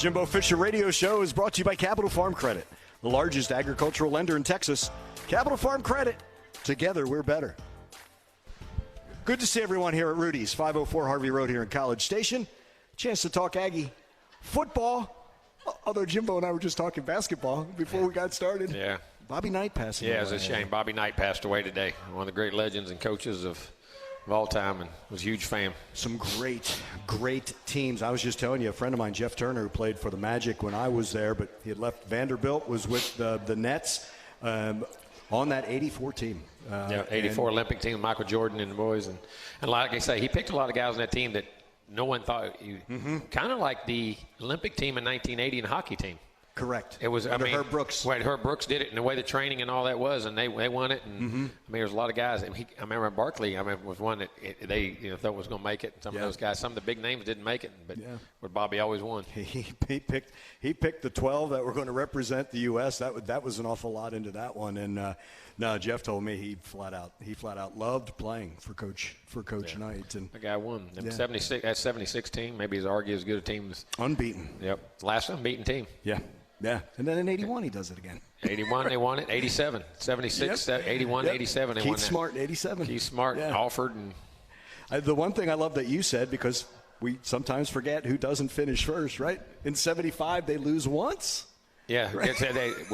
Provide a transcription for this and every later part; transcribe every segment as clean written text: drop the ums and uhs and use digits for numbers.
Jimbo Fisher Radio Show is brought to you by Capital Farm Credit, the largest agricultural lender in Texas. Capital Farm Credit. Together, we're better. Good to see everyone here at Rudy's, 504 Harvey Road here in College Station. Chance to talk Aggie football. Although Jimbo and I were just talking basketball before we got started. Yeah. Bobby Knight passing away. Yeah, it's a shame. Bobby Knight passed away today. One of the great legends and coaches of all time, and was a huge fan. Some great teams. I was just telling you, a friend of mine, Jeff Turner, who played for the Magic when I was there, but he had left Vanderbilt, was with the Nets on that 84 team. 84 Olympic team, Michael Jordan and the boys. And like I say, he picked a lot of guys on that team that no one thought. Kind of like the Olympic team in 1980 and hockey team. Correct. It was under Herb Brooks. Right, Herb Brooks did it, and the way the training and all that was, and they won it. And I mean, there's a lot of guys. I remember Barkley. Was one that they thought was going to make it. Some of those guys, some of the big names didn't make it, but Bobby always won. He picked the 12 that were going to represent the U.S. That was an awful lot into that one. And no, Jeff told me he flat out loved playing for Coach Knight. And the guy won. That 76 team, maybe he's arguably as good a team as unbeaten. Yep, last unbeaten team. Yeah, and then in 81 he does it again. 81 they won it. 87, 76, 81, 87 they won that. Keith Smart in 87. Keith Smart, Alford. And the one thing I love that you said, because we sometimes forget who doesn't finish first, right? In 75 they lose once. Yeah, right?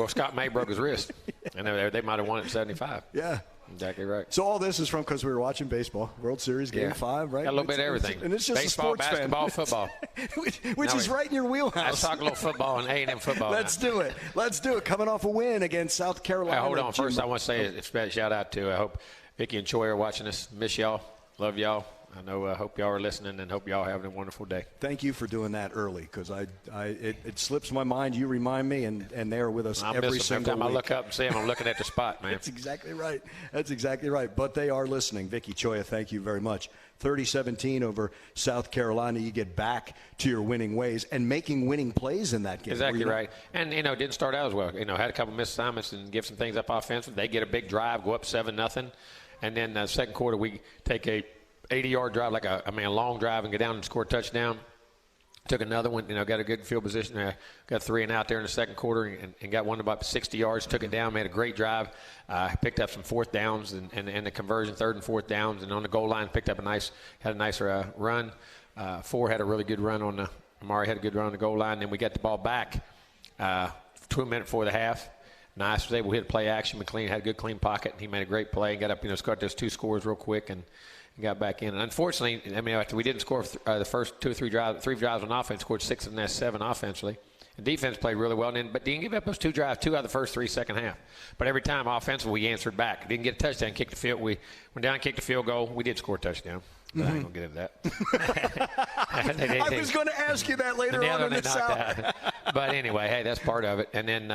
Scott May broke his wrist, and they might have won it in 75. Yeah. Exactly right. So all this is from because we were watching baseball, World Series Game 5, right? Got a little bit of everything. And it's just baseball, a sports basketball, fan. football. which is right in your wheelhouse. Let's talk a little football and A&M football. Let's do it. Coming off a win against South Carolina. Hold on. First, I want to say a special shout out to, I hope Vicky and Troy are watching us. Miss y'all. Love y'all. I hope y'all are listening, and hope y'all are having a wonderful day. Thank you for doing that early, because it slips my mind. You remind me, and they are with us every single time week. I look up and see them, I'm looking at the spot, man. That's exactly right. But they are listening. Vicky Choya, thank you very much. 30-17 over South Carolina. You get back to your winning ways and making winning plays in that game. Exactly right. And, didn't start out as well. Had a couple missed assignments and give some things up offensively. They get a big drive, go up 7-0. And then the second quarter, we take a 80-yard drive, a long drive, and go down and score a touchdown. Took another one, got a good field position. Got 3 and out there in the second quarter and got one about 60 yards. Took it down, made a great drive. Picked up some fourth downs and the conversion, third and fourth downs. And on the goal line, picked up had a nice run. Four had a really good run Amari had a good run on the goal line. Then we got the ball back 2 minutes before the half. Nice, was able to hit play action. McLean had a good clean pocket. And he made a great play and got up, scored those 2 scores real quick and got back in. And unfortunately, after we didn't score the first 2 or 3 drives on offense, scored 6 of the next 7 offensively. The defense played really well, but didn't give up those 2 drives, 2 out of the first 3 second half. But every time offensively, we answered back. Didn't get a touchdown, kicked the field. We went down, kicked the field goal. We did score a touchdown. I ain't going to get into that. I was going to ask you that later on in the South. But anyway, hey, that's part of it. And then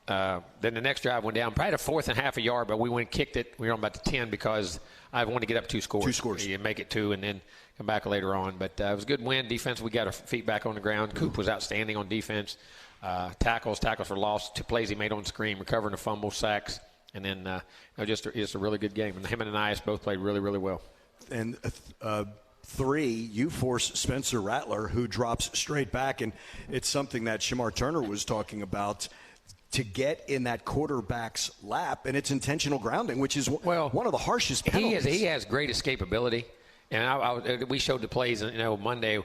the next drive went down, probably a 4th and half a yard, but we went and kicked it. We were on about the 10 because I wanted to get up 2 scores. 2 scores. You make it 2 and then come back later on. But it was a good win. Defense, we got our feet back on the ground. Coop was outstanding on defense. Tackles for loss. 2 plays he made on screen, recovering a fumble, sacks. And then just a really good game. And him and Anias both played really, really well. And 3, you force Spencer Rattler, who drops straight back. And it's something that Shamar Turner was talking about, to get in that quarterback's lap, and it's intentional grounding, which is one of the harshest penalties. He has great escapability. And we showed the plays, Monday,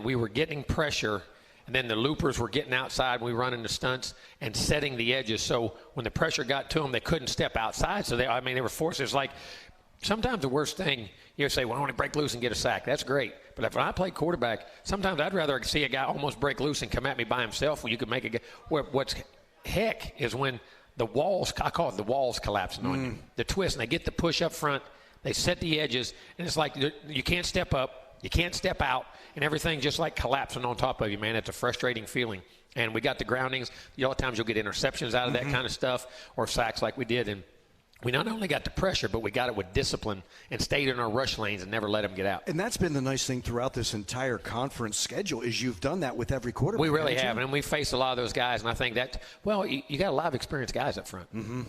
we were getting pressure, and then the loopers were getting outside. We run into stunts and setting the edges. So when the pressure got to them, they couldn't step outside. So they were forced. It's like sometimes the worst thing, you say, well, I want to break loose and get a sack. That's great. But if I play quarterback, sometimes I'd rather see a guy almost break loose and come at me by himself when you could make a guy. What's heck is when the walls, I call it the walls collapsing on you. The twist, and they get the push up front. They set the edges, and it's like you can't step up, you can't step out, and everything just like collapsing on top of you, man. It's a frustrating feeling. And we got the groundings. A lot of times you'll get interceptions out of that kind of stuff or sacks like we did. And we not only got the pressure, but we got it with discipline and stayed in our rush lanes and never let them get out. And that's been the nice thing throughout this entire conference schedule is you've done that with every quarterback. We really have, and we faced a lot of those guys, and I think that, you got a lot of experienced guys up front. Mm-hmm.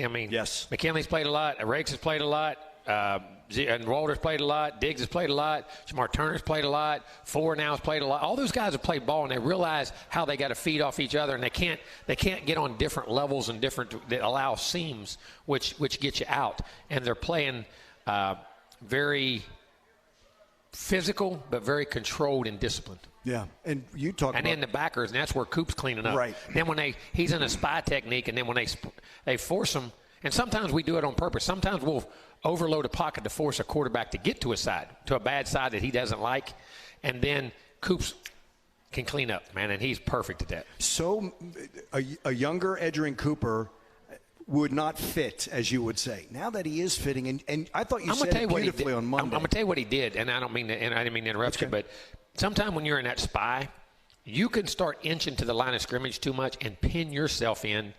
I mean, yes. McKinley's played a lot. Rakes has played a lot. And Walter's played a lot. Diggs has played a lot. Shamar Turner's played a lot. Ford now has played a lot. All those guys have played ball, and they realize how they got to feed off each other, and they can't get on different levels and different that allow seams, which get you out. And they're playing very physical, but very controlled and disciplined. Yeah, and you talk about... And then the backers, and that's where Coop's cleaning up. Right. Then when he's in a spy technique, and then when they force him, and sometimes we do it on purpose. Sometimes we'll overload a pocket to force a quarterback to get to a side, to a bad side that he doesn't like, and then Coops can clean up, man, and he's perfect at that. So a younger Edgerrin Cooper would not fit, as you would say. Now that he is fitting, and I thought you said it beautifully on Monday. I'm going to tell you what he did, and I didn't mean to interrupt you, but sometime when you're in that spy, you can start inching to the line of scrimmage too much and pin yourself in.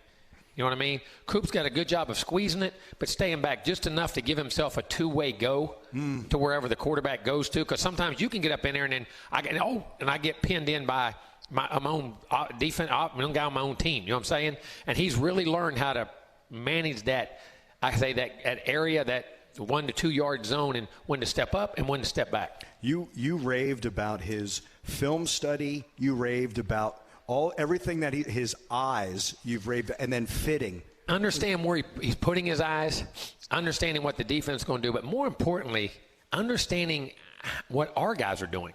You know what I mean? Coop's got a good job of squeezing it, but staying back just enough to give himself a two-way go to wherever the quarterback goes to. Because sometimes you can get up in there and then I get pinned in by my own defense, my own guy on my own team. You know what I'm saying? And he's really learned how to manage that. I say that area, that 1 to 2 yard zone, and when to step up and when to step back. You raved about his film study. You raved about everything that his eyes, you've raved, and then fitting. Understand where he's putting his eyes, understanding what the defense is going to do, but more importantly, understanding what our guys are doing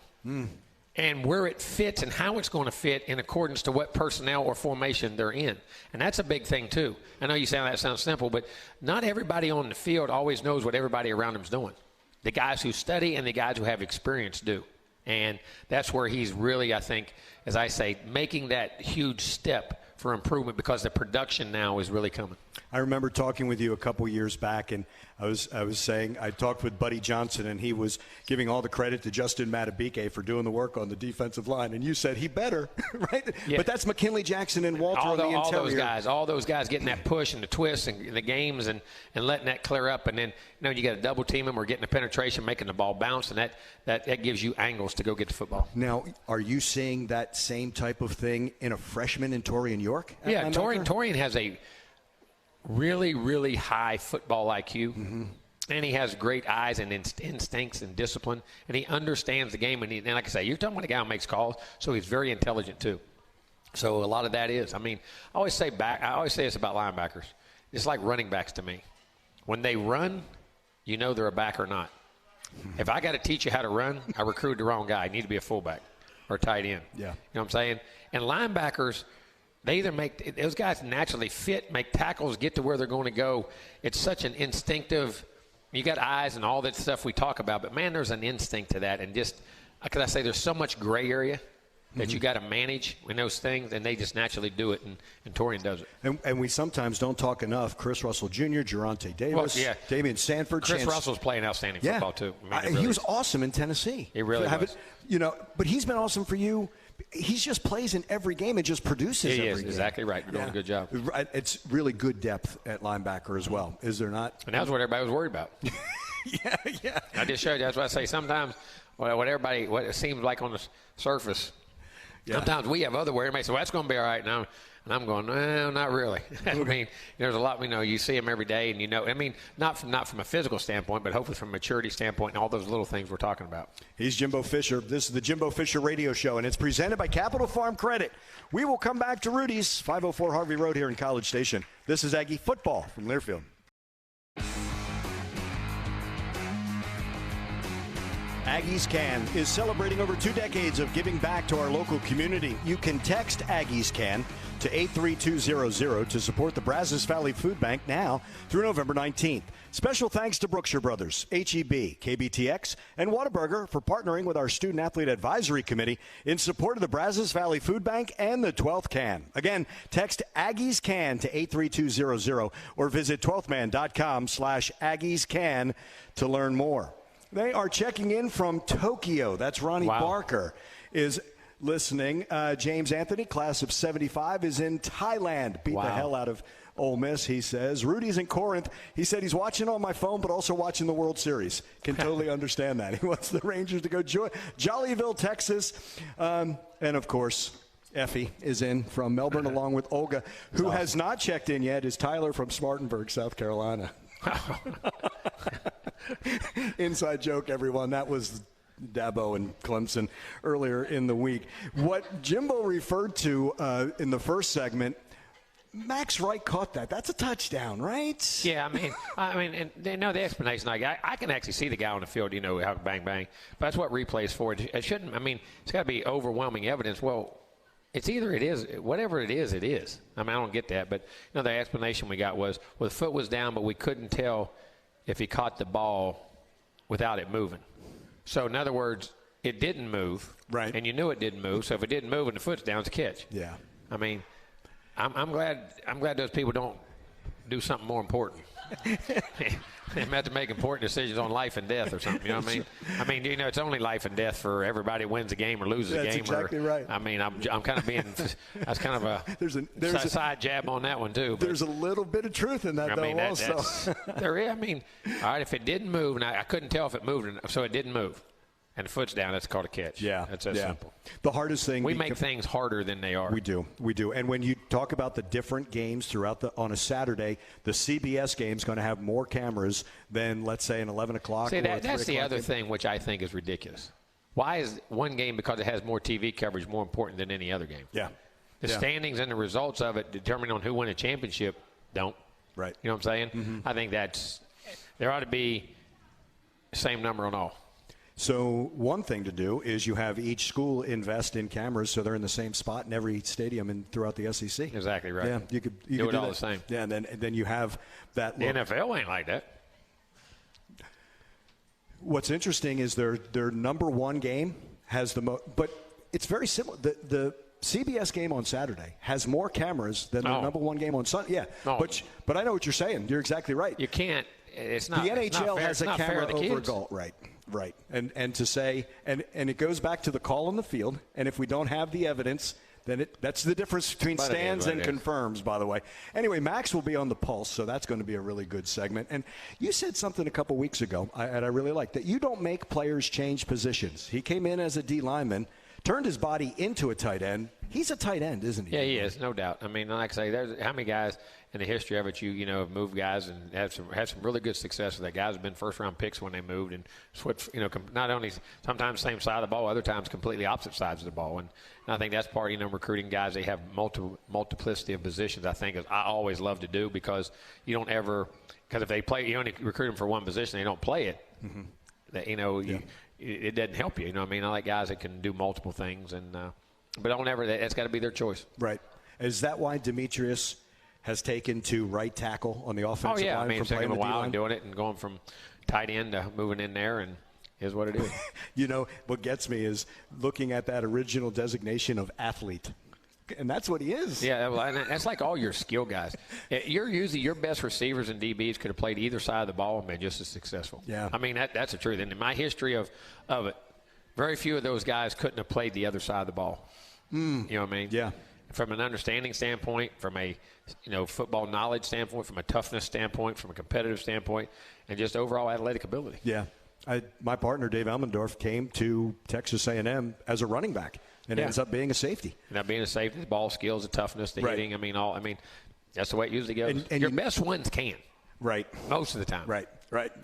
and where it fits and how it's going to fit in accordance to what personnel or formation they're in. And that's a big thing, too. I know that sounds simple, but not everybody on the field always knows what everybody around them is doing. The guys who study and the guys who have experience do. And that's where he's really, I think, as I say, making that huge step for improvement because the production now is really coming. I remember talking with you a couple years back, and I was saying I talked with Buddy Johnson, and he was giving all the credit to Justin Matabike for doing the work on the defensive line, and you said he better, right? Yeah. But that's McKinley Jackson and Walter on the interior. All those guys getting that push and the twist and the games and letting that clear up, and then you got to double team them or getting the penetration, making the ball bounce, and that gives you angles to go get the football. Now, are you seeing that same type of thing in a freshman in Torian York? Yeah, Torian has a really, really high football IQ, and he has great eyes and instincts and discipline, and he understands the game. And like I say, you're talking about a guy who makes calls, so he's very intelligent too. So a lot of that is. I mean, I always say this about linebackers. It's like running backs to me. When they run, you know they're a back or not. If I got to teach you how to run, I recruited the wrong guy. You need to be a fullback or a tight end. Yeah. You know what I'm saying? And linebackers, they either those guys naturally fit, make tackles, get to where they're going to go. It's such an instinctive, you got eyes and all that stuff we talk about, but man, there's an instinct to that. And just, because I say there's so much gray area that you got to manage in those things, and they just naturally do it, and Torian does it. And we sometimes don't talk enough. Chris Russell Jr., Geronte Davis, Damian Sanford. Chris Russell's playing outstanding football, too. I mean, he was awesome in Tennessee. He really was. But he's been awesome for you. He just plays in every game and just produces every game. Exactly right. You're doing a good job. It's really good depth at linebacker as well, is there not? And that's what everybody was worried about. Yeah. I just showed you. That's what I say. Sometimes what it seems like on the surface, sometimes we have other worry. Everybody says, well, that's going to be all right now. And I'm going, no, not really. I mean, there's a lot, you see them every day, and I mean, not from a physical standpoint, but hopefully from a maturity standpoint and all those little things we're talking about. He's Jimbo Fisher. This is the Jimbo Fisher Radio Show, and it's presented by Capital Farm Credit. We will come back to Rudy's, 504 Harvey Road here in College Station. This is Aggie football from Learfield. Aggies Can is celebrating over 2 decades of giving back to our local community. You can text Aggies Can to 83200 to support the Brazos Valley Food Bank now through November 19th. Special thanks to Brookshire Brothers, HEB, KBTX, and Whataburger for partnering with our Student Athlete Advisory Committee in support of the Brazos Valley Food Bank and the 12th Can. Again, text Aggies Can to 83200 or visit 12thman.com/Aggies Can to learn more. They are checking in from Tokyo. That's Ronnie Barker is listening. James Anthony, class of 75, is in Thailand. Beat the hell out of Ole Miss, he says. Rudy's in Corinth. He said he's watching on my phone, but also watching the World Series. Can totally understand that. He wants the Rangers to go Jollyville, Texas. And, of course, Effie is in from Melbourne along with Olga. Who has not checked in yet is Tyler from Spartanburg, South Carolina. Inside joke, everyone. That was Dabo and Clemson earlier in the week. What Jimbo referred to in the first segment, Max Wright caught that. That's a touchdown, right? Yeah, I mean, and they know the explanation. I can actually see the guy on the field, how bang, bang. But that's what replay's for. It shouldn't, it's got to be overwhelming evidence. Well, it's either it is, whatever it is, it is. I don't get that. But, the explanation we got was, the foot was down, but we couldn't tell if he caught the ball without it moving. So, in other words, it didn't move. Right. And you knew it didn't move. So, if it didn't move and the foot's down, it's a catch. Yeah. I'm glad those people don't do something more important. They have to make important decisions on life and death or something. You know what I mean? It's only life and death for everybody wins a game or loses a game. That's exactly right. I'm kind of being. That's kind of a there's a side jab on that one too. There's a little bit of truth in that, also. There is. All right. If it didn't move, and I couldn't tell if it moved, so it didn't move. And the foot's down, that's called a catch. Yeah. That's that simple. The hardest thing. We make things harder than they are. We do. And when you talk about the different games on a Saturday, the CBS game's going to have more cameras than, let's say, an 11 o'clock. See, that's the other thing, which I think is ridiculous. Why is one game, because it has more TV coverage, more important than any other game? Yeah. The standings and the results of it determine on who won a championship don't. Right. You know what I'm saying? Mm-hmm. I think there ought to be the same number on all. So one thing to do is you have each school invest in cameras so they're in the same spot in every stadium and throughout the SEC. Exactly right. Yeah, you could do it all that. the same. Yeah, and then you have that look. The NFL ain't like that. What's interesting is their number one game has the most, but it's very similar. The CBS game on Saturday has more cameras than the number one game on Sunday. Yeah, but I know what you're saying. You're exactly right. You can't. It's not. The NHL it's not fair. has a camera over goal, right. And to say, and it goes back to the call on the field. And if we don't have the evidence, then that's the difference between stands and confirms, by the way. Anyway, Max will be on the pulse, so that's going to be a really good segment. And you said something a couple weeks ago, and I really liked that. You don't make players change positions. He came in as a D lineman, turned his body into a tight end. He's a tight end, isn't he? Yeah, he is, no doubt. Like I say, there's how many guys in the history of it have moved guys and had some really good success with that. Guys have been first-round picks when they moved and switched, not only sometimes same side of the ball, other times completely opposite sides of the ball. And I think that's part of, recruiting guys. They have multiplicity of positions, I think, I always love to do because you don't ever – because if they play – you only recruit them for one position, they don't play it. Mm-hmm. It doesn't help you. I like guys that can do multiple things, but don't ever. That's got to be their choice. Right. Is that why Demetrius has taken to right tackle on the offensive line? It's taking a while and doing it and going from tight end to moving in there, and is what it is. What gets me is looking at that original designation of athlete. And that's what he is. Yeah, well, and that's like all your skill guys. Your best receivers and DBs could have played either side of the ball and been just as successful. Yeah. That's the truth. And in my history of it, very few of those guys couldn't have played the other side of the ball. You know what I mean? Yeah. From an understanding standpoint, from a football knowledge standpoint, from a toughness standpoint, from a competitive standpoint, and just overall athletic ability. Yeah. My partner, Dave Elmendorf, came to Texas A&M as a running back. And ends up being a safety. Not being a safety, the ball skills, the toughness, the hitting. That's the way it usually goes. And your best ones can. Right. Most of the time. Right.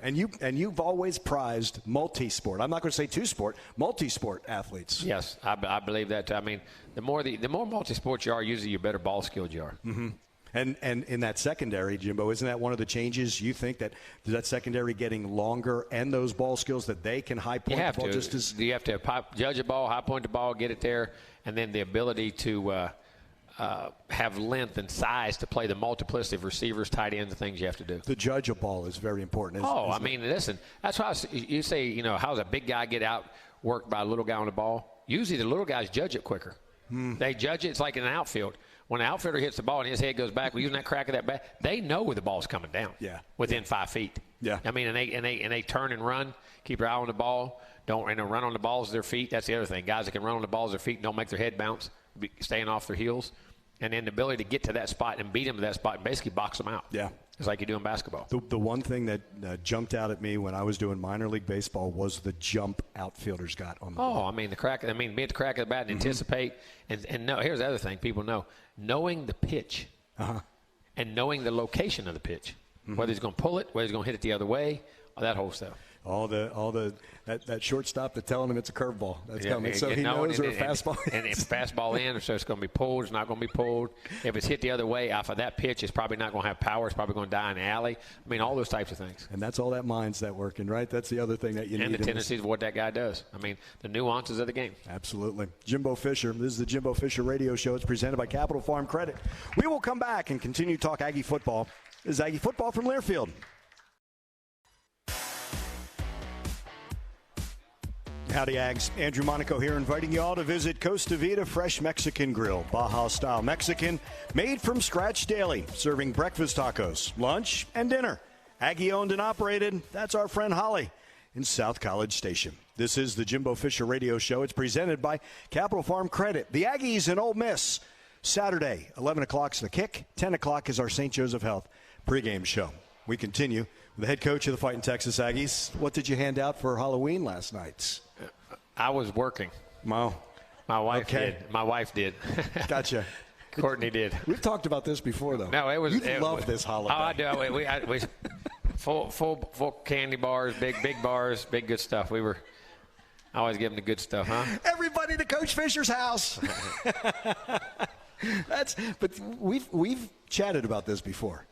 And you've always prized multi-sport. I'm not going to say two-sport, multi-sport athletes. Yes, I believe that. The more multi-sport you are, usually the better ball skilled you are. Mm-hmm. And in that secondary, Jimbo, isn't that one of the changes you think that secondary getting longer and those ball skills that they can high point the ball just as you have to judge a ball, high point the ball, get it there, and then the ability to have length and size to play the multiplicity of receivers, tight ends, and things you have to do. The judge a ball is very important. Listen, that's why you say, how does a big guy get out worked by a little guy on the ball? Usually the little guys judge it quicker. They judge it. It's like in an outfield. When an outfielder hits the ball and his head goes back, using that crack of that bat, they know where the ball's coming down. Yeah. Within 5 feet. Yeah. And they turn and run, keep their eye on the ball, don't run on the balls of their feet. That's the other thing. Guys that can run on the balls of their feet, don't make their head bounce, staying off their heels. And then the ability to get to that spot and beat them to that spot and basically box them out. Yeah. It's like you do in basketball. The one thing that jumped out at me when I was doing minor league baseball was the jump outfielders got on the ball. Be at the crack of the bat and anticipate. And no, here's the other thing people know. Knowing the pitch and knowing the location of the pitch, whether he's going to pull it, whether he's going to hit it the other way, that whole stuff. That shortstop that's telling him it's a curveball. That's coming. So he knows where a fastball is. And it's fastball in, so it's going to be pulled. It's not going to be pulled. If it's hit the other way off of that pitch, it's probably not going to have power. It's probably going to die in the alley. I mean, all those types of things. And that's all that mindset working, right? That's the other thing that you need. And the tendencies of what that guy does. I mean, the nuances of the game. Absolutely. Jimbo Fisher. This is the Jimbo Fisher Radio Show. It's presented by Capital Farm Credit. We will come back and continue to talk Aggie football. This is Aggie football from Learfield. Howdy, Ags. Andrew Monaco here, inviting you all to visit Costa Vida Fresh Mexican Grill. Baja-style Mexican, made from scratch daily, serving breakfast tacos, lunch, and dinner. Aggie-owned and operated. That's our friend Holly in South College Station. This is the Jimbo Fisher Radio Show. It's presented by Capital Farm Credit. The Aggies and Ole Miss. Saturday, 11 o'clock is the kick. 10 o'clock is our St. Joseph Health pregame show. We continue with the head coach of the Fighting Texas Aggies. What did you hand out for Halloween last night? I was working. Wow. My wife did. My wife did. Gotcha. Courtney did. We've talked about this before, though. No, it was. You love this holiday. Oh, I do. We full candy bars, big bars, big good stuff. I always give them the good stuff, huh? Everybody to Coach Fisher's house. But we've chatted about this before.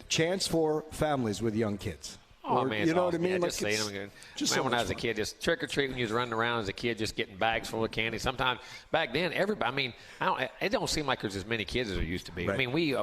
Chance for families with young kids. Oh, man, you know awesome. what I mean? Yeah, just seeing them. Just man, so when I was fun. a kid, just trick-or-treat when you was running around as a kid, just getting bags full of candy. Sometimes back then, everybody, I mean, it don't seem like there's as many kids as there used to be. Right. I mean, we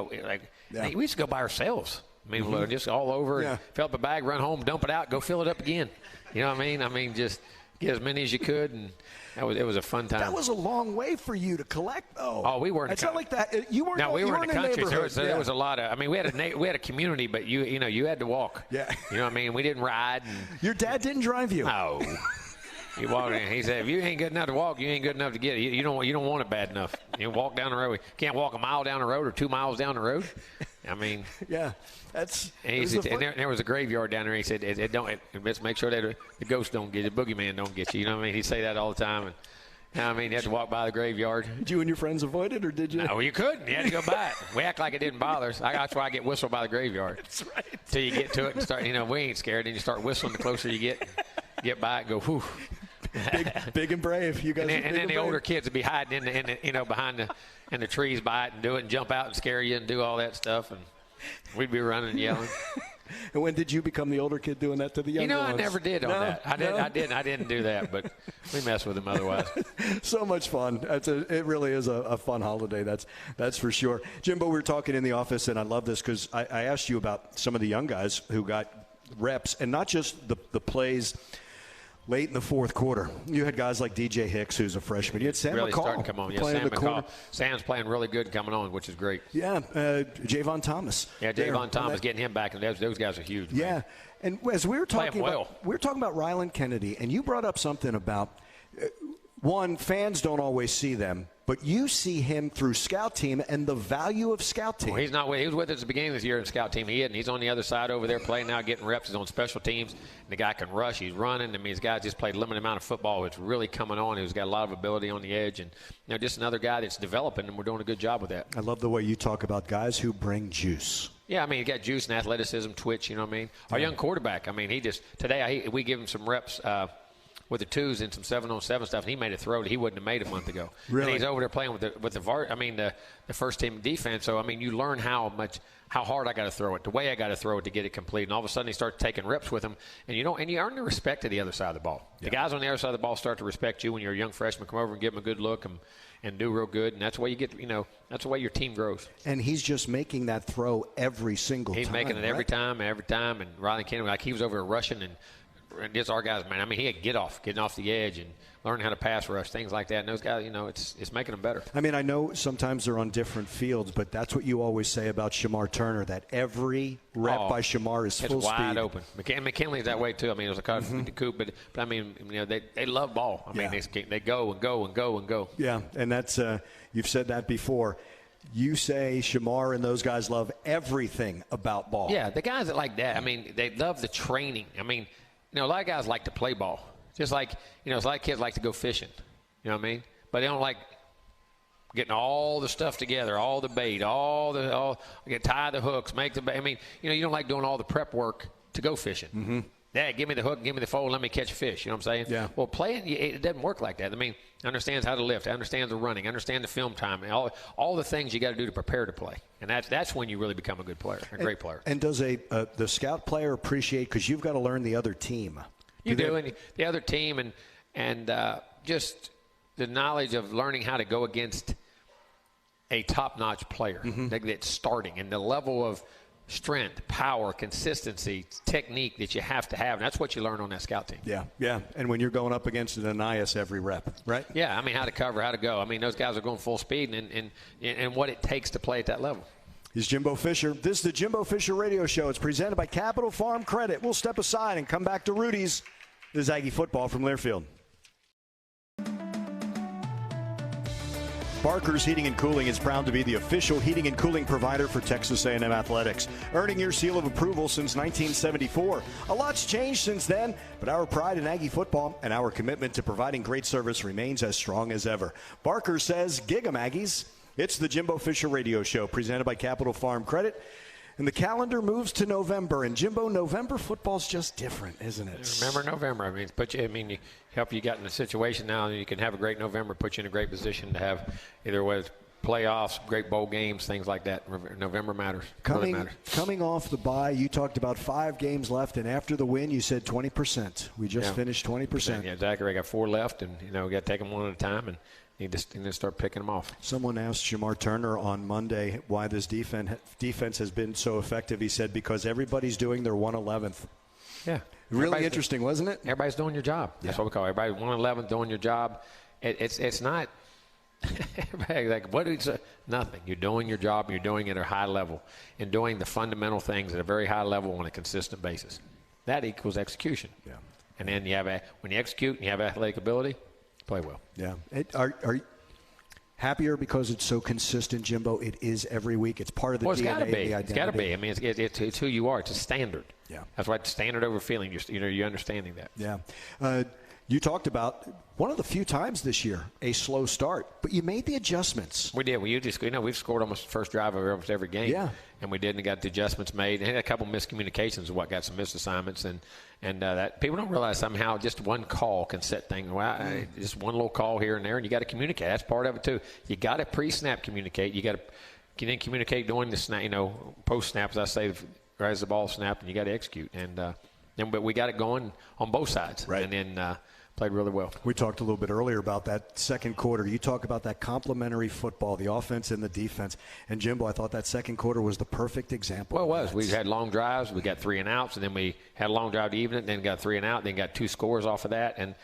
used to go by ourselves. I mean, just all over and fill up a bag, run home, dump it out, go fill it up again. You know what I mean? I mean, just get as many as you could, and it was a fun time. That was a long way for you to collect, though. Oh, we weren't. It's not like that. You weren't. No, we were in the country. There was a lot of. I mean, we had a community, but you had to walk. Yeah. You know what I mean? We didn't ride. Your dad didn't drive you. No. He walked in. He said, "If you ain't good enough to walk, you ain't good enough to get it. You don't want it bad enough. You walk down the road. You can't walk a mile down the road or 2 miles down the road. I mean, yeah, that's. And there was a graveyard down there. He said, let's make sure that the ghost don't get you, the boogeyman don't get you. You know what I mean? He'd say that all the time. And I mean, you had to walk by the graveyard. Did you and your friends avoid it, or did you? No, you couldn't. You had to go by it. We act like it didn't bother us. That's why I get whistled by the graveyard. That's right. Till you get to it and start. We ain't scared. Then you start whistling. The closer you get by it, go whew. Big and brave. You guys. And then the older kids would be hiding behind the trees by it and do it and jump out and scare you and do all that stuff, and we'd be running and yelling. And when did you become the older kid doing that to the younger ones? I never did on that. I didn't do that, but we messed with them otherwise. So much fun. It really is a fun holiday. That's for sure. Jimbo, we were talking in the office, and I love this because I asked you about some of the young guys who got reps, and not just the plays late in the fourth quarter. You had guys like DJ Hicks, who's a freshman. You had Sam really McCall starting to come on. Yeah, playing Sam in the corner. Sam's playing really good coming on, which is great. Yeah, Javon Thomas. Yeah, Javon Thomas getting him back, and those guys are huge. Yeah, man. and as we were talking well. about Ryland Kennedy, and you brought up something about one, fans don't always see them, but you see him through scout team and the value of scout team. Well, he was with us at the beginning of this year in scout team. He's on the other side over there playing now, getting reps. He's on special teams. And the guy can rush. He's running. I mean, this guy just played a limited amount of football. It's really coming on. He's got a lot of ability on the edge. And, just another guy that's developing, and we're doing a good job with that. I love the way you talk about guys who bring juice. Yeah, I mean, he got juice and athleticism, twitch, you know what I mean? Our young quarterback, I mean, we give him some reps with the twos and some 7-on-7 stuff, and he made a throw that he wouldn't have made a month ago. Really? And he's over there playing with the first team defense. So, I mean, you learn how hard I got to throw it, the way I got to throw it to get it complete. And all of a sudden, he starts taking reps with him, and you earn the respect of the other side of the ball. Yeah. The guys on the other side of the ball start to respect you when you're a young freshman. Come over and give them a good look and do real good, and that's the way you get. That's the way your team grows. And he's just making that throw every single time. He's making it every time. And Ryland Kennedy, like he was over rushing and just our guys, man. I mean, he had getting off the edge and learning how to pass rush, things like that. And those guys, it's making them better. I mean, I know sometimes they're on different fields, but that's what you always say about Shamar Turner, that every rep by Shamar is full speed. It's wide open. McKinley's that way, too. I mean, it was a cut the coop, but I mean, they love ball. I mean, they go and go and go and go. Yeah, and that's you've said that before. You say Shamar and those guys love everything about ball. Yeah, the guys that like that, I mean, they love the training. I mean, a lot of guys like to play ball. Just like, it's like kids like to go fishing. You know what I mean? But they don't like getting all the stuff together, all the bait, tie the hooks, make the bait. I mean, you don't like doing all the prep work to go fishing. Mm-hmm. Dad, give me the hook, give me the fold, let me catch a fish. You know what I'm saying? Yeah. Well, playing, it doesn't work like that. I mean, understands how to lift, understands the running, understands the film time, and all the things you got to do to prepare to play. And that's when you really become a good player, a great player. And does the scout player appreciate, because you've got to learn the other team? You do, and the other team, and just the knowledge of learning how to go against a top-notch player that's starting, and the level of strength, power, consistency, technique that you have to have. And that's what you learn on that scout team. Yeah. And when you're going up against an Ananias every rep, right? Yeah, I mean, how to cover, how to go. I mean, those guys are going full speed and what it takes to play at that level. He's Jimbo Fisher. This is the Jimbo Fisher Radio Show. It's presented by Capital Farm Credit. We'll step aside and come back to Rudy's. This is Aggie football from Learfield. Barker's Heating and Cooling is proud to be the official heating and cooling provider for Texas A&M Athletics, earning your seal of approval since 1974. A lot's changed since then, but our pride in Aggie football and our commitment to providing great service remains as strong as ever. Barker says, "Gig 'em, Aggies." It's the Jimbo Fisher Radio Show, presented by Capital Farm Credit. And the calendar moves to November. And, Jimbo, November football's just different, isn't it? Remember November. You help you got in a situation now, and you can have a great November, put you in a great position to have either with playoffs, great bowl games, things like that. November matters. Coming off the bye, you talked about 5 games left, and after the win, you said 20%. We just finished 20%. Yeah, exactly. I got 4 left, and, we got to take them one at a time. And need to start picking them off. Someone asked Jamar Turner on Monday why this defense has been so effective. He said, because everybody's doing their 111th. Yeah. Really interesting, wasn't it? Everybody's doing your job. That's what we call it. Everybody 111th doing your job. It's not like, what is it? Nothing. You're doing your job. You're doing it at a high level and doing the fundamental things at a very high level on a consistent basis. That equals execution. Yeah. And then when you execute and you have athletic ability, play well. Yeah. Are you happier because it's so consistent, Jimbo? It is every week. It's part of the DNA. It's got to be. The identity. It's got to be. I mean, it's who you are. It's a standard. Yeah. That's why it's standard over feeling. You're understanding that. Yeah. You talked about one of the few times this year a slow start, but you made the adjustments. We did. We've scored almost the first drive of almost every game. Yeah. And we did, and got the adjustments made. And had a couple miscommunications is what got some missed assignments. And that people don't realize somehow just one call can set things. Just one little call here and there, and you got to communicate. That's part of it too. You got to pre-snap communicate. You got to then communicate during the snap. Post snap, as I say, as the ball snapped, and you got to execute. But we got it going on both sides. Right. And then played really well. We talked a little bit earlier about that second quarter. You talk about that complementary football, the offense and the defense. And, Jimbo, I thought that second quarter was the perfect example. Well, it was. We had long drives. We got 3 and outs, and then we had a long drive to even it, then got 3 and out, then got 2 scores off of that, and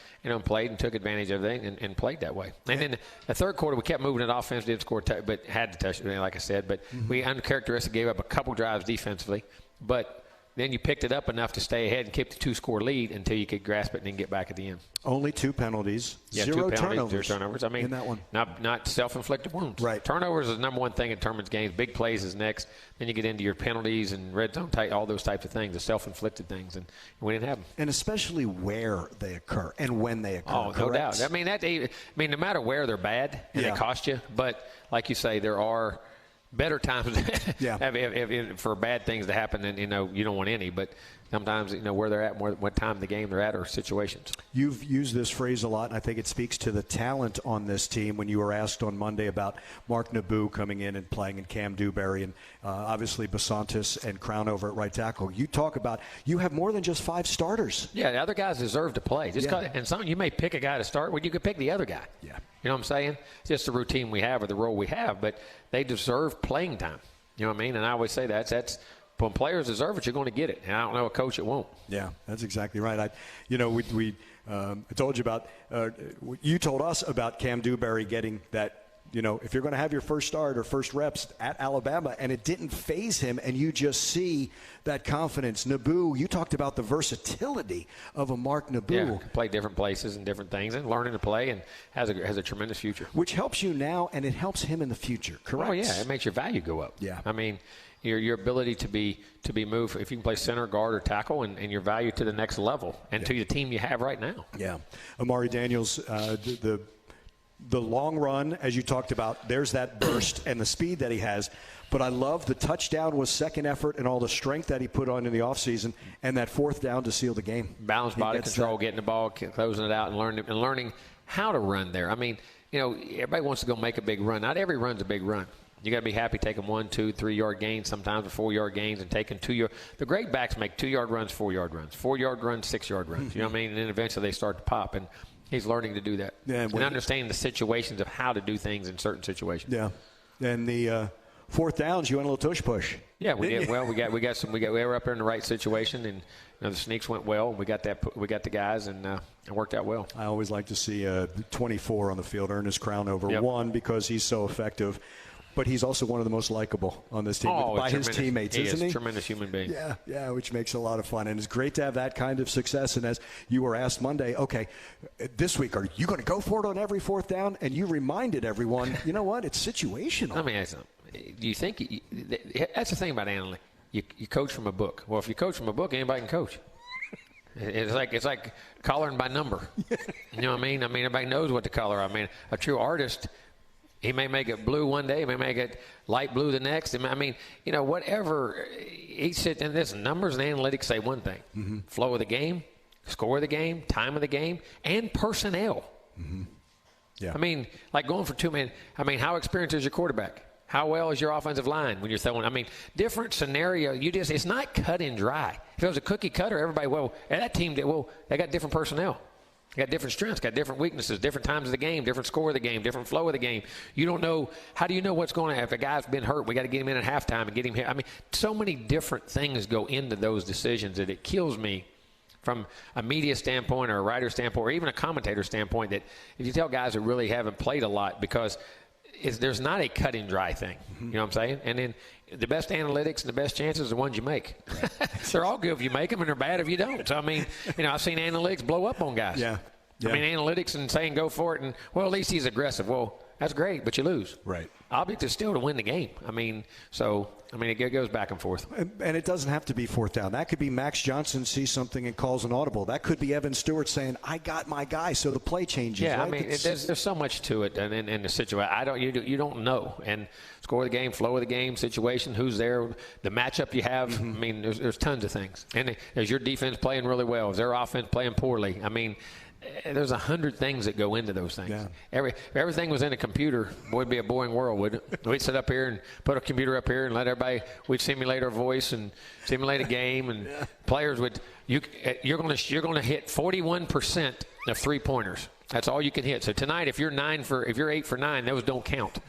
played and took advantage of everything and played that way. And then the third quarter, we kept moving it offense, didn't score, but had to touch it, like I said. But we uncharacteristically gave up a couple drives defensively, but then you picked it up enough to stay ahead and keep the 2-score lead until you could grasp it and then get back at the end. Only 2 penalties, 0 turnovers. I mean, in that one. Not self-inflicted wounds. Right. Turnovers is the number one thing in tournaments games. Big plays is next. Then you get into your penalties and red zone type, all those types of things, the self-inflicted things, and we didn't have them. And especially where they occur and when they occur. Oh, no doubt. I mean, no matter where they're bad and they cost you, but like you say, there are better times for bad things to happen, and you don't want any. But sometimes where they're at, what time of the game they're at, or situations. You've used this phrase a lot, and I think it speaks to the talent on this team. When you were asked on Monday about Mark Naboo coming in and playing, and Cam Dewberry, and obviously Basantis and Crown over at right tackle, you talk about you have more than just 5 starters. Yeah, the other guys deserve to play. And some you may pick a guy to start, but you could pick the other guy. Yeah. You know what I'm saying? It's just the routine we have or the role we have, but they deserve playing time. You know what I mean? And I always say that's when players deserve it, you're going to get it. And I don't know a coach that won't. Yeah, that's exactly right. I told you about you told us about Cam Dewberry getting that. If you're going to have your first start or first reps at Alabama, and it didn't faze him, and you just see that confidence. Naboo, you talked about the versatility of a Mark Naboo. Yeah, play different places and different things, and learning to play, and has a tremendous future. Which helps you now, and it helps him in the future, correct? Oh, yeah, it makes your value go up. Yeah. I mean, your ability to be moved, if you can play center, guard, or tackle, and your value to the next level, and to the team you have right now. Yeah. Amari Daniels, the long run, as you talked about, there's that burst and the speed that he has. But I love the touchdown was second effort and all the strength that he put on in the offseason, and that fourth down to seal the game. Balanced body control, getting the ball, closing it out, and learning how to run there. I mean, everybody wants to go make a big run. Not every run's a big run. You got to be happy taking 1, 2, 3 yard gains, sometimes 4 yard gains, and taking 2 yard. The great backs make 2 yard runs, 4 yard runs, 4 yard runs, 6 yard runs. You know what I mean? And then eventually they start to pop, and he's learning to do that and understanding the situations of how to do things in certain situations. Yeah, and the fourth downs, you went a little tush push. Yeah, we did. Well, we were up there in the right situation, and the sneaks went well. We got the guys, and it worked out well. I always like to see 24 on the field earn his crown over one because he's so effective. But he's also one of the most likable on this team by his teammates, isn't he? He is a tremendous human being. Yeah, which makes it a lot of fun. And it's great to have that kind of success. And as you were asked Monday, okay, this week, are you going to go for it on every fourth down? And you reminded everyone, you know what, it's situational. Let me ask you something. Do you think that's the thing about analytics? You coach from a book. Well, if you coach from a book, anybody can coach. It's like coloring by number. You know what I mean? Everybody knows what to color. A true artist, he may make it blue one day, he may make it light blue the next. Whatever. He sits in this. Numbers and analytics say one thing. Mm-hmm. Flow of the game, score of the game, time of the game, and personnel. Mm-hmm. Yeah. Like going for 2 minutes. How experienced is your quarterback? How well is your offensive line when you're throwing? Different scenario. It's not cut and dry. If it was a cookie cutter, everybody, that team did, they got different personnel. They got different strengths, got different weaknesses, different times of the game, different score of the game, different flow of the game. You don't know. How do you know what's going to happen? If a guy's been hurt, we got to get him in at halftime and get him here. So many different things go into those decisions that it kills me from a media standpoint or a writer standpoint or even a commentator standpoint that if you tell guys that really haven't played a lot because there's not a cut and dry thing. Mm-hmm. You know what I'm saying? And then the best analytics and the best chances are the ones you make. They're all good if you make them, and they're bad if you don't. So, I've seen analytics blow up on guys. Yeah. Analytics and saying go for it, and, at least he's aggressive. Well, that's great, but you lose. Right. Object is still to win the game. It goes back and forth. And it doesn't have to be fourth down. That could be Max Johnson sees something and calls an audible. That could be Evan Stewart saying, I got my guy, so the play changes. Yeah, right? There's so much to it in the situation. You don't know. And score of the game, flow of the game, situation, who's there, the matchup you have. Mm-hmm. There's tons of things. And is your defense playing really well? Is their offense playing poorly? There's 100 things that go into those things. Yeah. If everything was in a computer, it would be a boring world, wouldn't it? We'd sit up here and put a computer up here and let everybody. We'd simulate our voice and simulate a game, and players would. You're going to hit 41% of 3-pointers. That's all you can hit. So tonight, if you're 8 for 9, those don't count.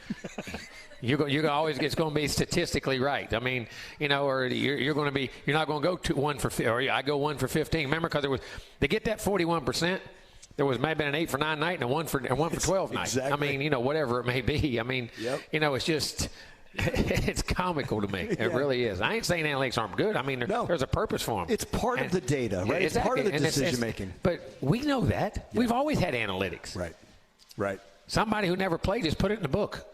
You're always it's going to be statistically right. Or you're going to be you're not going to go 1 for or I go 1 for 15. Remember, because to get that 41%. There was maybe an 8 for 9 night and a 1 for 12 night. Exactly. Whatever it may be. Yep. It's just it's comical to me. It really is. I ain't saying analytics aren't good. There's a purpose for them. It's part of the data, right? It's part of the decision making. But we know that. Yeah. We've always had analytics. Right. Somebody who never played just put it in the book.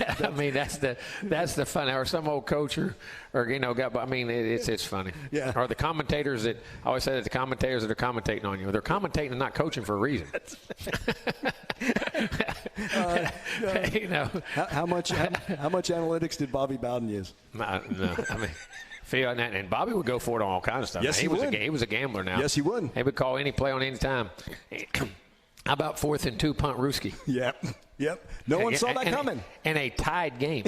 That's the fun. Or some old coach or it's funny. Yeah. Or the commentators I always say that the commentators that are commentating on you, they're commentating and not coaching for a reason. How much analytics did Bobby Bowden use? No. And Bobby would go for it on all kinds of stuff. Yes, he would. He was a gambler now. Yes, he would. He would call any play on any time. How about 4th and 2 punt Ruski? Yep. No one saw that coming. And a tied game.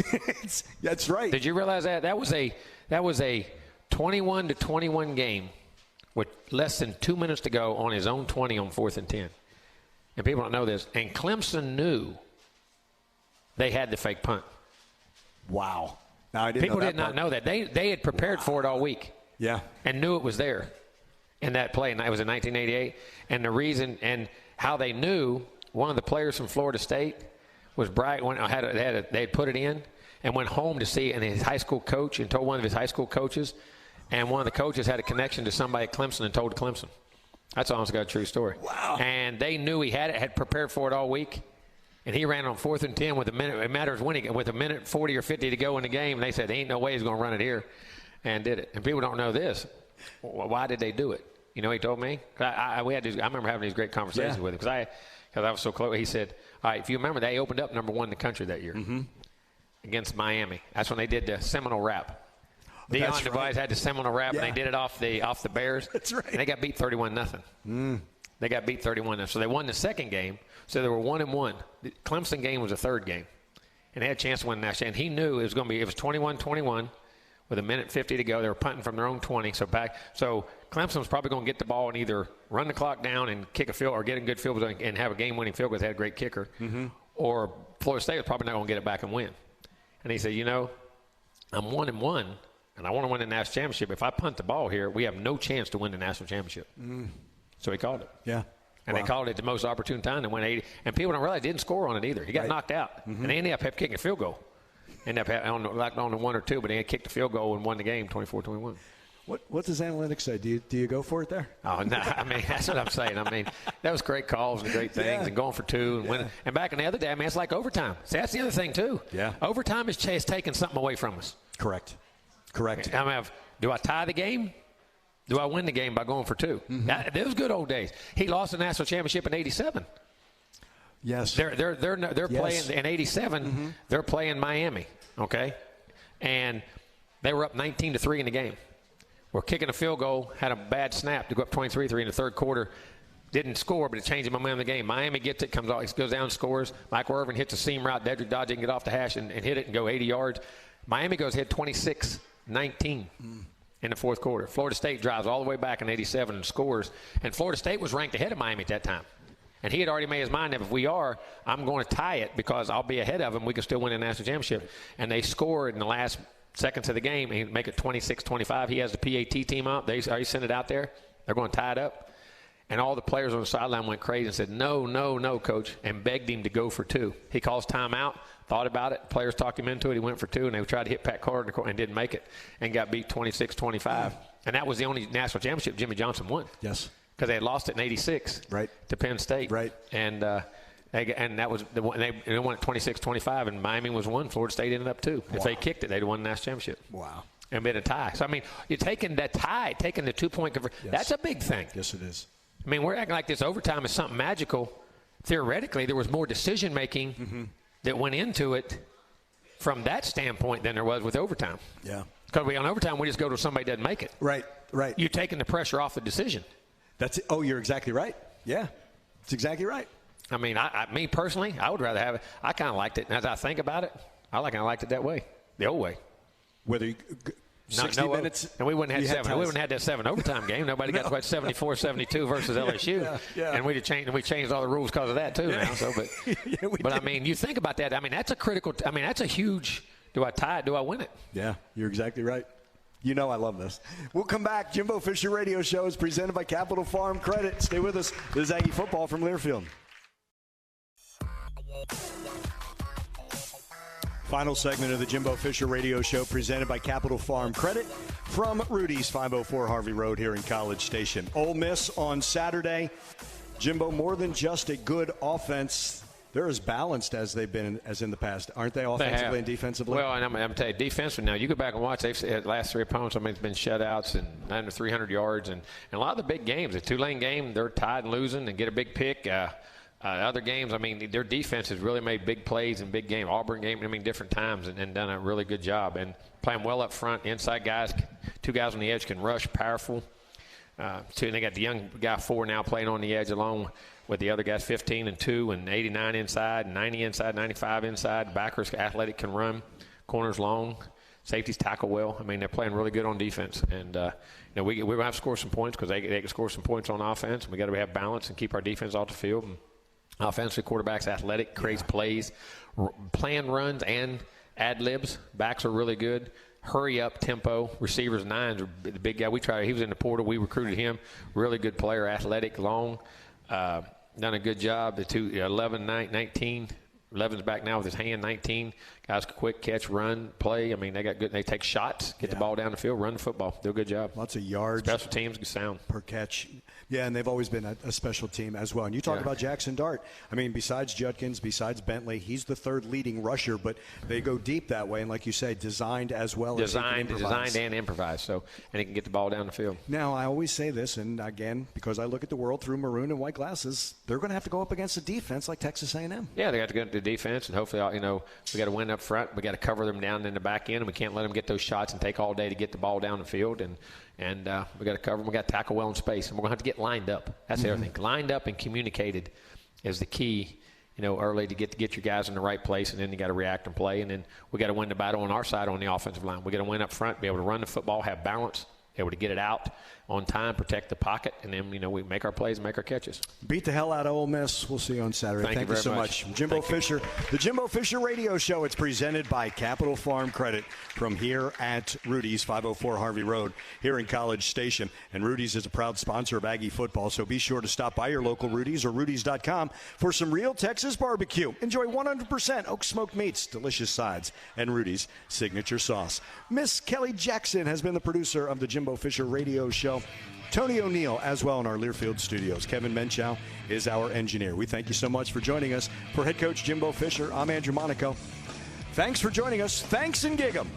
That's right. Did you realize that? That was a 21-21 game with less than 2 minutes to go on his own 20 on 4th and 10. And people don't know this. And Clemson knew they had the fake punt. Wow. Now, I didn't People know that did not know that. They had prepared for it all week. Yeah. And knew it was there in that play. And that was in 1988. And the reason and how they knew, one of the players from Florida State was Bright. They had put it in and went home to see his high school coach and told one of his high school coaches. And one of the coaches had a connection to somebody at Clemson and told Clemson. That's almost got a true story. Wow. And they knew he had prepared for it all week. And he ran on 4th and 10 with a minute. It matters when with a minute 40 or 50 to go in the game. And they said, ain't no way he's going to run it here. And did it. And people don't know this. Why did they do it? You know, he told me. I remember having these great conversations with him because I was so close. He said, all right, if you remember, they opened up number 1 in the country that year against Miami. That's when they did the Seminole Wrap. Deion DeVise had the Seminole Wrap, and they did it off the Bears. That's right. And they got beat 31-0. They got beat 31-0. So they won the second game. So they were 1-1. The Clemson game was the third game. And they had a chance to win the national. And he knew it was 21-21 with 1:50 to go. They were punting from their own 20. So Clemson was probably going to get the ball and either run the clock down and kick a field or get a good field goal and have a game-winning field goal. They had a great kicker. Or Florida State was probably not going to get it back and win. And he said, you know, I'm 1-1. And I want to win the national championship. If I punt the ball here, we have no chance to win the national championship. So he called it. Yeah. And they called it the most opportune time to win 80. And people don't realize he didn't score on it either. He got knocked out. And they ended up kicking a field goal. Ended up on the 1 or 2, but they kicked the field goal and won the game 24-21. What does analytics say? Do you go for it there? Oh, no. I mean, that's what I'm saying. I mean, that was great calls and great things and going for 2 and winning. And back in the other day, I mean, it's like overtime. See, that's the other thing, too. Yeah. Overtime is taking something away from us. Correct. I mean, do I tie the game? Do I win the game by going for 2? Those good old days. He lost the national championship in '87. Yes. They're playing in '87. They're playing Miami. Okay, and they were up 19-3 in the game. We're kicking a field goal, had a bad snap to go up 23-3 in the third quarter. Didn't score, but it changed the momentum of the game. Miami gets it, comes off, goes down, scores. Michael Irvin hits a seam route. Dedrick Dodge can get off the hash and hit it and go 80 yards. Miami goes ahead 26-19 in the fourth quarter. Florida State drives all the way back in '87 and scores. And Florida State was ranked ahead of Miami at that time. And he had already made his mind that if we are, I'm going to tie it because I'll be ahead of him. We can still win the national championship. And they scored in the last seconds of the game and make it 26-25. He has the PAT team out. They already sent it out there. They're going to tie it up. And all the players on the sideline went crazy and said, no, coach, and begged him to go for 2. He calls timeout, thought about it. Players talked him into it. He went for 2, and they tried to hit Pat Carter and didn't make it and got beat 26-25. And that was the only national championship Jimmy Johnson won. Yes. Because they had lost it in '86 to Penn State. Right. And that was the one, they won it 26-25, and Miami was 1. Florida State ended up 2. Wow. If they kicked it, they'd have won the national championship. Wow. And been a tie. So, I mean, you're taking that tie, taking the 2-point conversion. Yes. That's a big thing. Yes, it is. I mean, we're acting like this overtime is something magical. Theoretically, there was more decision-making that went into it from that standpoint than there was with overtime. Yeah. Because on overtime, we just go to somebody doesn't make it. Right. You're taking the pressure off the decision. That's it. Oh, you're exactly right. Yeah. That's exactly right. I mean, me personally, I would rather have it. I kind of liked it. And as I think about it, I liked it that way, the old way. Whether you 60 minutes. And we wouldn't have 7. We wouldn't have that 7 overtime game. Nobody got to watch 74-72 versus LSU. Yeah. And we changed all the rules because of that too now. So, but I mean, you think about that. I mean, that's a critical. I mean, that's a huge. Do I tie it? Do I win it? Yeah, you're exactly right. You know I love this. We'll come back. Jimbo Fisher Radio Show is presented by Capital Farm Credit. Stay with us. This is Aggie Football from Learfield. Final segment of the Jimbo Fisher Radio Show presented by Capital Farm Credit from Rudy's 504 Harvey Road here in College Station. Ole Miss on Saturday. Jimbo, more than just a good offense. They're as balanced as they've been as in the past, aren't they, offensively and defensively? Well, and I'm going to tell you, defensively now, you go back and watch, they've had last 3 opponents, I mean, it's been shutouts and under 300 yards. And a lot of the big games, the Tulane game, they're tied and losing and get a big pick. Other games, I mean, their defense has really made big plays in big game. Auburn game, I mean, different times and done a really good job. And playing well up front, inside guys, 2 guys on the edge can rush, powerful. And they got the young guy 4 now playing on the edge along with the other guys 15 and 2 and 89 inside, 90 inside, 95 inside. Backers athletic, can run. Corners long. Safeties tackle well. I mean, they're playing really good on defense. And, we're going to have to score some points because they can score some points on offense. We got to have balance and keep our defense off the field. And offensively, quarterback's athletic, creates plays, plan runs and ad-libs. Backs are really good. Hurry up, tempo. Receivers, 9's the big guy. He was in the portal. We recruited him. Really good player, athletic, long. Done a good job. The 11, 19. 11's back now with his hand, 19. Guys can quick catch, run, play. I mean, they got good. They take shots, get the ball down the field, run the football. Do a good job. Lots of yards. Special teams sound per catch. Yeah, and they've always been a special team as well. And you talk about Jackson Dart. I mean, besides Judkins, besides Bentley, he's the third leading rusher, but they go deep that way. And like you say, designed as well. Designed and improvised. So, and he can get the ball down the field. Now, I always say this, and again, because I look at the world through maroon and white glasses, they're going to have to go up against a defense like Texas A&M. Yeah, they got to go to the defense, and hopefully, we got to win up front. We got to cover them down in the back end, and we can't let them get those shots and take all day to get the ball down the field. And we got to cover them. We got to tackle well in space, and we're going to have to get lined up. That's everything. Lined up and communicated is the key. Early to get your guys in the right place, and then you got to react and play. And then we got to win the battle on our side on the offensive line. We got to win up front, be able to run the football, have balance, be able to get it out on time, protect the pocket, and then we make our plays, make our catches. Beat the hell out of Ole Miss. We'll see you on Saturday. Thank you so much. Jimbo Fisher, the Jimbo Fisher Radio Show. It's presented by Capital Farm Credit from here at Rudy's, 504 Harvey Road here in College Station. And Rudy's is a proud sponsor of Aggie football, so be sure to stop by your local Rudy's or Rudy's.com for some real Texas barbecue. Enjoy 100% oak smoked meats, delicious sides, and Rudy's signature sauce. Miss Kelly Jackson has been the producer of the Jimbo Fisher Radio Show. Tony O'Neill as well in our Learfield studios. Kevin Menchow is our engineer. We thank you so much for joining us. For head coach Jimbo Fisher, I'm Andrew Monaco. Thanks for joining us. Thanks and gig 'em.